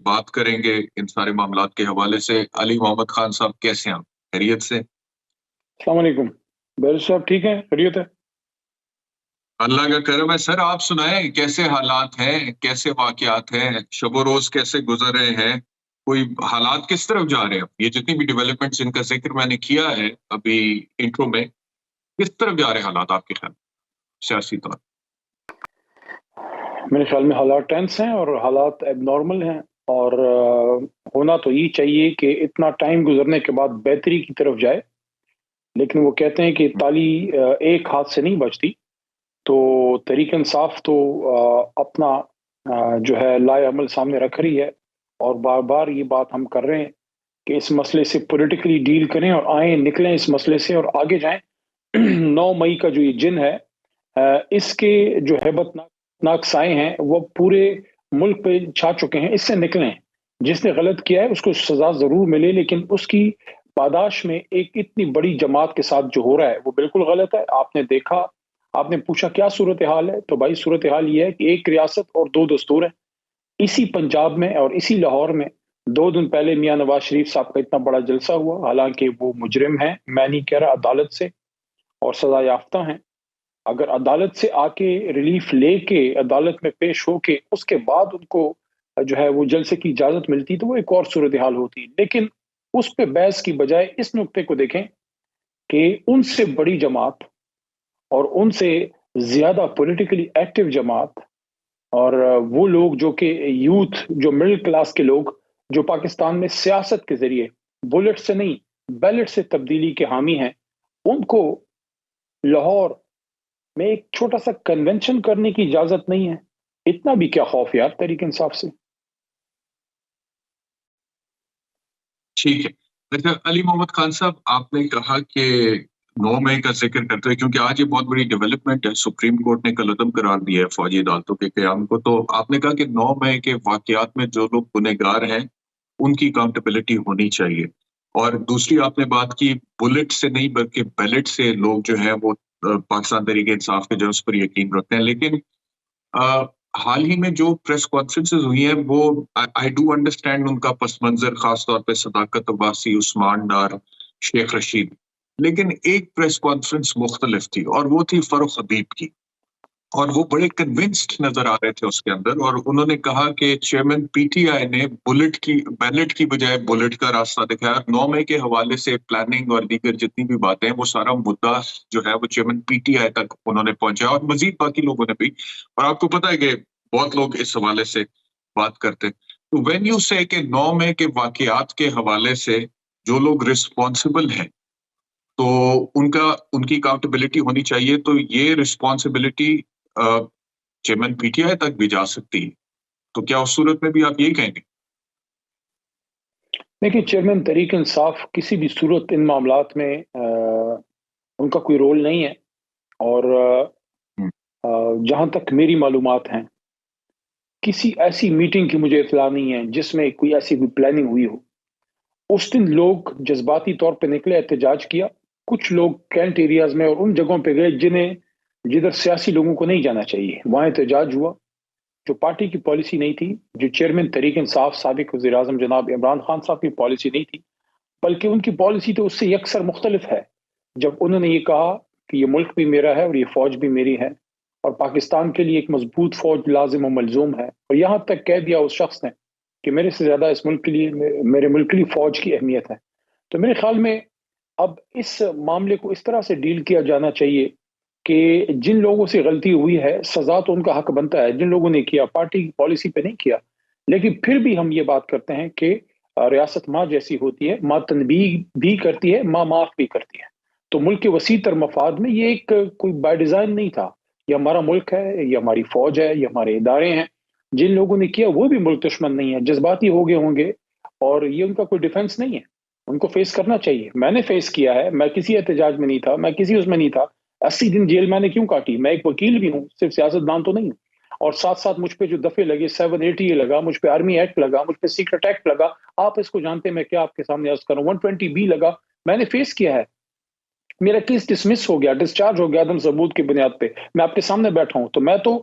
بات کریں گے ان سارے معاملات کے حوالے سے۔ علی محمد خان صاحب کیسے ہیں آپ؟ خیریت سے؟ السلام علیکم بیرل صاحب، ٹھیک ہیں؟ خیریت ہے؟ اللہ کا کرم ہے سر۔ آپ سنائیں کیسے حالات ہیں، کیسے واقعات ہیں، شب و روز کیسے گزر رہے ہیں، کوئی حالات کس طرف جا رہے ہیں؟ یہ جتنی بھی ڈیولپمنٹس ان کا ذکر میں نے کیا ہے ابھی انٹرو میں، کس طرف جا رہے ہیں حالات آپ کے خیال سیاسی طور؟ میرے خیال میں حالات ٹینس ہیں اور حالات اب نارمل ہیں، اور ہونا تو یہ چاہیے کہ اتنا ٹائم گزرنے کے بعد بہتری کی طرف جائے، لیکن وہ کہتے ہیں کہ تالی ایک ہاتھ سے نہیں بجتی، تو تحریک انصاف تو اپنا جو ہے لائے عمل سامنے رکھ رہی ہے، اور بار بار یہ بات ہم کر رہے ہیں کہ اس مسئلے سے پولیٹیکلی ڈیل کریں اور آئیں، نکلیں اس مسئلے سے اور آگے جائیں۔ 9 مئی کا جو یہ جن ہے، اس کے جو ہیبت ناک سائے ہیں وہ پورے ملک پہ چھا چکے ہیں، اس سے نکلیں۔ جس نے غلط کیا ہے اس کو سزا ضرور ملے، لیکن اس کی پاداش میں ایک اتنی بڑی جماعت کے ساتھ جو ہو رہا ہے وہ بالکل غلط ہے۔ آپ نے دیکھا، آپ نے پوچھا کیا صورتحال ہے، تو بھائی صورتحال یہ ہے کہ ایک ریاست اور 2 دستور ہیں۔ اسی پنجاب میں اور اسی لاہور میں 2 دن پہلے میاں نواز شریف صاحب کا اتنا بڑا جلسہ ہوا، حالانکہ وہ مجرم ہیں، میں نہیں کہہ رہا، عدالت سے اور سزا یافتہ ہیں۔ اگر عدالت سے آ کے ریلیف لے کے عدالت میں پیش ہو کے اس کے بعد ان کو جو ہے وہ جلسے کی اجازت ملتی تو وہ ایک اور صورتحال ہوتی، لیکن اس پہ بحث کی بجائے اس نقطے کو دیکھیں کہ ان سے بڑی جماعت اور ان سے زیادہ پولیٹیکلی ایکٹیو جماعت اور وہ لوگ جو کہ یوتھ، جو مڈل کلاس کے لوگ جو پاکستان میں سیاست کے ذریعے بلٹ سے نہیں بیلٹ سے تبدیلی کے حامی ہیں، ان کو لاہور میں ایک چھوٹا سا کنونشن کرنے کی اجازت نہیں ہے۔ اتنا بھی کیا خوف یار تحریک انصاف سے؟ ٹھیک ہے۔ اچھا علی محمد خان صاحب، آپ نے کہا کہ 9 مئی کا ذکر کرتے ہوئے، کیونکہ آج یہ بہت بڑی ڈیولپمنٹ ہے، سپریم کورٹ نے قلعدم قرار دیا ہے فوجی عدالتوں کے قیام کو، تو آپ نے کہا کہ 9 مئی کے واقعات میں جو لوگ گنہگار ہیں ان کی اکاؤنٹیبلٹی ہونی چاہیے، اور دوسری آپ نے بات کی بلٹ سے نہیں بلکہ بیلٹ سے لوگ جو ہیں وہ پاکستان تحریک انصاف کے جو اس پر یقین رکھتے ہیں۔ لیکن حال ہی میں جو پریس کانفرنسز ہوئی ہیں وہ آئی ڈو انڈرسٹینڈ ان کا پس منظر، خاص طور پہ صداقت عباسی، عثمان ڈار، شیخ رشید، لیکن ایک پریس کانفرنس مختلف تھی اور وہ تھی فاروق حبیب کی، اور وہ بڑے کنونسڈ نظر آ رہے تھے اس کے اندر، اور انہوں نے کہا کہ چیئرمین پی ٹی آئی نے بیلٹ کی بجائے بلٹ کا راستہ دکھایا۔ 9 مئی کے حوالے سے پلاننگ اور دیگر جتنی بھی باتیں ہیں وہ سارا مدعا جو ہے وہ چیئرمین پی ٹی آئی تک انہوں نے پہنچایا، اور مزید باقی لوگوں نے بھی، اور آپ کو پتا ہے کہ بہت لوگ اس حوالے سے بات کرتے۔ تو وین یو سے کہ 9 مئی کے واقعات کے حوالے سے جو لوگ رسپانسبل ہیں تو ان کی اکاؤنٹیبلٹی ہونی چاہیے، تو یہ responsibility chairman P T I تک بھی جا سکتی ہے، تو کیا اس صورت میں بھی آپ یہ کہیں گے؟ دیکھیں، چیئرمین تحریک انصاف کسی بھی صورت ان معاملات میں ان کا کوئی رول نہیں ہے، اور جہاں تک میری معلومات ہیں کسی ایسی میٹنگ کی مجھے اطلاع نہیں ہے جس میں کوئی ایسی کوئی پلاننگ ہوئی ہو۔ اس دن لوگ جذباتی طور پہ نکلے، احتجاج کیا، کچھ لوگ کینٹ ایریاز میں اور ان جگہوں پہ گئے جدھر سیاسی لوگوں کو نہیں جانا چاہیے، وہاں احتجاج ہوا۔ جو پارٹی کی پالیسی نہیں تھی، جو چیئرمین تحریک انصاف سابق وزیر اعظم جناب عمران خان صاحب کی پالیسی نہیں تھی، بلکہ ان کی پالیسی تو اس سے یکسر مختلف ہے، جب انہوں نے یہ کہا کہ یہ ملک بھی میرا ہے اور یہ فوج بھی میری ہے، اور پاکستان کے لیے ایک مضبوط فوج لازم و ملزوم ہے، اور یہاں تک کہہ دیا اس شخص نے کہ میرے سے زیادہ اس ملک کے لیے، میرے ملک کے لیے فوج کی اہمیت ہے۔ تو میرے خیال میں اب اس معاملے کو اس طرح سے ڈیل کیا جانا چاہیے کہ جن لوگوں سے غلطی ہوئی ہے سزا تو ان کا حق بنتا ہے، جن لوگوں نے کیا پارٹی کی پالیسی پہ نہیں کیا، لیکن پھر بھی ہم یہ بات کرتے ہیں کہ ریاست ماں جیسی ہوتی ہے، ماں تنبیہ بھی کرتی ہے، ماں معاف بھی کرتی ہے۔ تو ملک کے وسیع تر مفاد میں یہ ایک کوئی بائی ڈیزائن نہیں تھا، یہ ہمارا ملک ہے، یہ ہماری فوج ہے، یہ ہمارے ادارے ہیں۔ جن لوگوں نے کیا وہ بھی ملک دشمن نہیں ہے، جذباتی ہو گئے ہوں گے، اور یہ ان کا کوئی ڈیفنس نہیں ہے، ان کو فیس کرنا چاہیے۔ میں نے فیس کیا ہے، میں کسی احتجاج میں نہیں تھا، میں کسی اس میں نہیں تھا، 80 دن جیل میں نے کیوں کاٹی؟ میں ایک وکیل بھی ہوں، صرف سیاست دان تو نہیں ہوں، اور ساتھ ساتھ مجھ پہ جو دفعے لگے 780 لگا، مجھ پہ آرمی ایکٹ لگا، مجھ پہ سیکرٹ ایکٹ لگا، آپ اس کو جانتے ہیں، میں کیا آپ کے سامنے عرض کروں، 120B لگا، میں نے فیس کیا ہے۔ میرا کیس ڈسمس ہو گیا، ڈسچارج ہو گیا عدم ثبوت کی بنیاد پہ، میں آپ کے سامنے بیٹھا ہوں، تو میں تو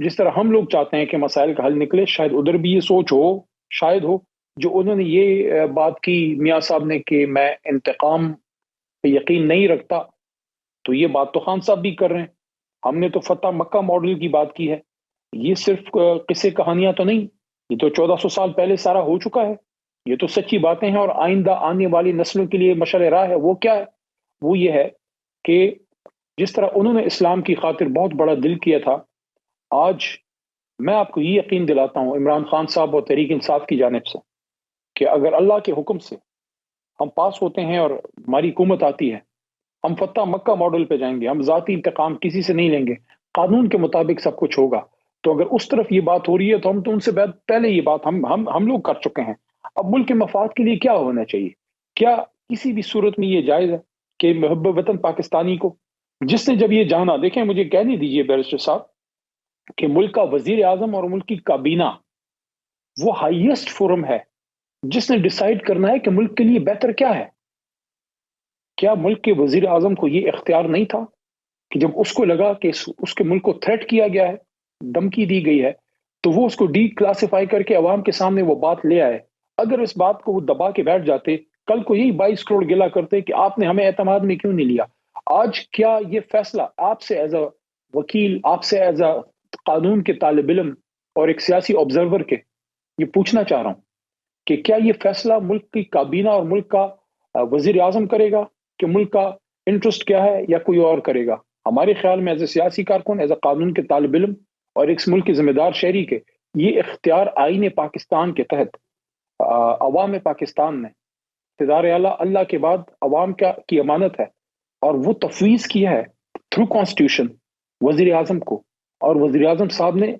جس طرح ہم لوگ چاہتے ہیں کہ مسائل کا حل نکلے، شاید ادھر بھی یہ سوچ ہو، شاید ہو، جو انہوں نے یہ بات کی میاں صاحب نے کہ میں انتقام پہ یقین نہیں رکھتا، تو یہ بات تو خان صاحب بھی کر رہے ہیں۔ ہم نے تو فتح مکہ ماڈل کی بات کی ہے، یہ صرف قصے کہانیاں تو نہیں، یہ تو 1400 سال پہلے سارا ہو چکا ہے، یہ تو سچی باتیں ہیں، اور آئندہ آنے والی نسلوں کے لیے مشعل راہ ہے۔ وہ کیا ہے؟ وہ یہ ہے کہ جس طرح انہوں نے اسلام کی خاطر بہت بڑا دل کیا تھا، آج میں آپ کو یہ یقین دلاتا ہوں عمران خان صاحب اور تحریک انصاف کی جانب سے کہ اگر اللہ کے حکم سے ہم پاس ہوتے ہیں اور ہماری حکومت آتی ہے، ہم فتح مکہ ماڈل پہ جائیں گے، ہم ذاتی انتقام کسی سے نہیں لیں گے، قانون کے مطابق سب کچھ ہوگا۔ تو اگر اس طرف یہ بات ہو رہی ہے تو ہم تو ان سے پہلے یہ بات ہم لوگ کر چکے ہیں۔ اب ملک کے مفاد کے لیے کیا ہونا چاہیے؟ کیا کسی بھی صورت میں یہ جائز ہے کہ محب وطن پاکستانی کو، جس نے جب یہ جانا، دیکھیں مجھے کہنے دیجئے بیرسٹر صاحب کہ ملک کا وزیر اعظم اور ملک کی کابینہ وہ ہائیسٹ فورم ہے جس نے ڈیسائیڈ کرنا ہے کہ ملک کے لیے بہتر کیا ہے۔ کیا ملک کے وزیر اعظم کو یہ اختیار نہیں تھا کہ جب اس کو لگا کہ اس کے ملک کو تھریٹ کیا گیا ہے، دھمکی دی گئی ہے، تو وہ اس کو ڈی کلاسیفائی کر کے عوام کے سامنے وہ بات لے آئے؟ اگر اس بات کو وہ دبا کے بیٹھ جاتے، کل کو یہی 22 کروڑ گلا کرتے کہ آپ نے ہمیں اعتماد میں کیوں نہیں لیا۔ آج کیا یہ فیصلہ آپ سے ایز اے وکیل، آپ سے ایز اے قانون کے طالب علم اور ایک سیاسی آبزرور کے یہ پوچھنا چاہ رہا ہوں کہ کیا یہ فیصلہ ملک کی کابینہ اور ملک کا وزیر اعظم کرے گا کہ ملک کا انٹرسٹ کیا ہے، یا کوئی اور کرے گا؟ ہمارے خیال میں ایز اے سیاسی کارکن، ایز اے قانون کے طالب علم اور ایک ملک کے ذمہ دار شہری کے، یہ اختیار آئین پاکستان کے تحت عوام پاکستان نے، اقتدار اعلیٰ اللہ کے بعد عوام کی امانت ہے، اور وہ تفویض کیا ہے تھرو کانسٹیٹیوشن وزیر اعظم کو، اور وزیر اعظم صاحب نے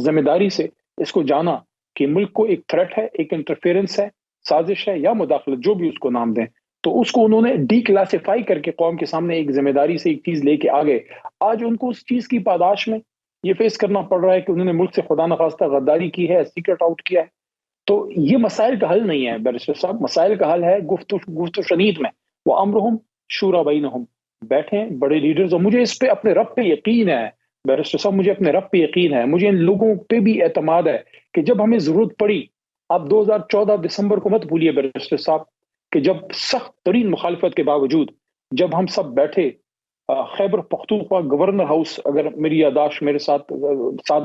ذمہ داری سے اس کو جانا کہ ملک کو ایک تھریٹ ہے، ایک انٹرفیرنس ہے، سازش ہے یا مداخلت، جو بھی اس کو نام دیں، تو اس کو انہوں نے ڈی کلاسیفائی کر کے قوم کے سامنے ایک ذمہ داری سے ایک چیز لے کے آگے۔ آج ان کو اس چیز کی پاداش میں یہ فیس کرنا پڑ رہا ہے کہ انہوں نے ملک سے خدا نخواستہ غداری کی ہے، سیکرٹ آؤٹ کیا ہے۔ تو یہ مسائل کا حل نہیں ہے بیرسٹر صاحب، مسائل کا حل ہے گفت و شنید میں، وہ امرہم شورا بینہم، بیٹھیں بڑے لیڈرز، اور مجھے اس پہ اپنے رب پہ یقین ہے بیرسٹر صاحب، مجھے اپنے رب پہ یقین ہے، مجھے ان لوگوں پہ بھی اعتماد ہے کہ جب ہمیں ضرورت پڑی، آپ 2014 دسمبر کو مت بھولیے بیرسٹر صاحب، کہ جب سخت ترین مخالفت کے باوجود جب ہم سب بیٹھے، خیبر پختونخوا گورنر ہاؤس، اگر میری یادداشت میرے ساتھ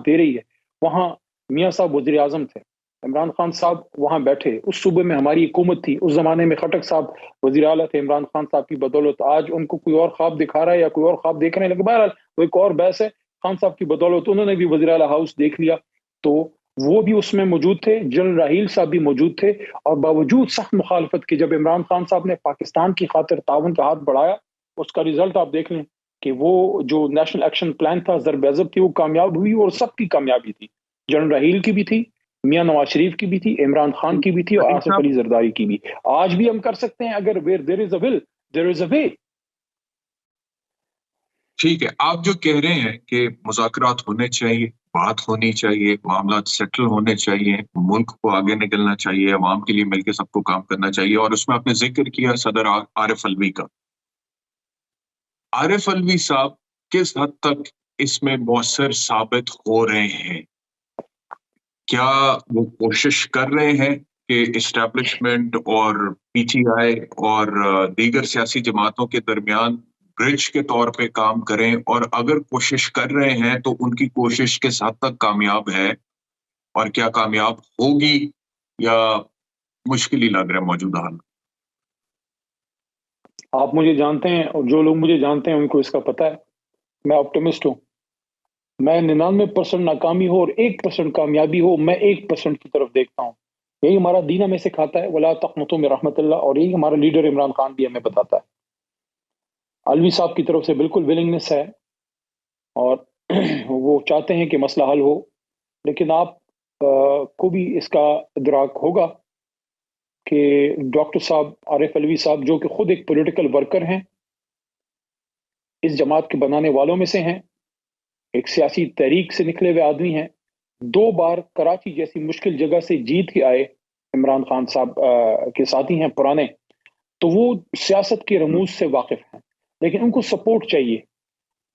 دے رہی ہے، وہاں میاں صاحب وزیر اعظم تھے، عمران خان صاحب وہاں بیٹھے، اس صوبے میں ہماری حکومت تھی، اس زمانے میں خٹک صاحب وزیر اعلیٰ تھے، عمران خان صاحب کی بدولت آج ان کو کوئی اور خواب دکھا رہا ہے یا کوئی اور خواب دیکھ رہے ہیں، لیکن بہرحال وہ ایک اور بحث ہے۔ خان صاحب کی بدولت انہوں نے بھی وزیر اعلیٰ ہاؤس دیکھ لیا، تو وہ بھی اس میں موجود تھے، جنرل راحیل صاحب بھی موجود تھے، اور باوجود سخت مخالفت کے جب عمران خان صاحب نے پاکستان کی خاطر تعاون کا ہاتھ بڑھایا، اس کا رزلٹ آپ دیکھ لیں کہ وہ جو نیشنل ایکشن پلان تھا، ضرب عضب تھی، وہ کامیاب ہوئی، اور سب کی کامیابی تھی، جنرل راحیل کی بھی تھی، میاں نواز شریف کی بھی تھی، عمران خان کی بھی تھی، اور آصف علی زرداری کی بھی۔ آج بھی ہم کر سکتے ہیں اگر where there is a will there is a way۔ ٹھیک ہے، آپ جو کہہ رہے ہیں کہ مذاکرات ہونے چاہیے، بات ہونی چاہیے، معاملات سیٹل ہونے چاہیے، ملک کو آگے نکلنا چاہیے، عوام کے لیے مل کے سب کو کام کرنا چاہیے، اور اس میں آپ نے ذکر کیا صدر عارف الوی کا۔ عارف الوی صاحب کس حد تک اس میں مؤثر ثابت ہو رہے ہیں؟ کیا وہ کوشش کر رہے ہیں کہ اسٹیبلشمنٹ اور پی ٹی آئی اور دیگر سیاسی جماعتوں کے درمیان برج کے طور پہ کام کریں، اور اگر کوشش کر رہے ہیں تو ان کی کوشش کس حد تک کامیاب ہے، اور کیا کامیاب ہوگی یا مشکل ہی لگ رہا ہے موجودہ حال؟ آپ مجھے جانتے ہیں، اور جو لوگ مجھے جانتے ہیں ان کو اس کا پتہ ہے، میں آپٹمسٹ ہوں، میں 99% ناکامی ہو اور 1% کامیابی ہو، میں 1% کی طرف دیکھتا ہوں۔ یہی ہمارا دین ہمیں سکھاتا ہے، ولا تقنطوا من رحمت اللہ، اور یہی ہمارا لیڈر عمران خان بھی ہمیں بتاتا ہے۔ الوی صاحب کی طرف سے بالکل ولنگنس ہے، اور وہ چاہتے ہیں کہ مسئلہ حل ہو، لیکن آپ کو بھی اس کا ادراک ہوگا کہ ڈاکٹر صاحب عارف الوی صاحب، جو کہ خود ایک پولیٹیکل ورکر ہیں، اس جماعت کے بنانے والوں میں سے ہیں، ایک سیاسی تحریک سے نکلے ہوئے آدمی ہیں، 2 بار کراچی جیسی مشکل جگہ سے جیت کے آئے، عمران خان صاحب کے ساتھی ہیں پرانے، تو وہ سیاست کے رموز سے واقف ہیں، لیکن ان کو سپورٹ چاہیے۔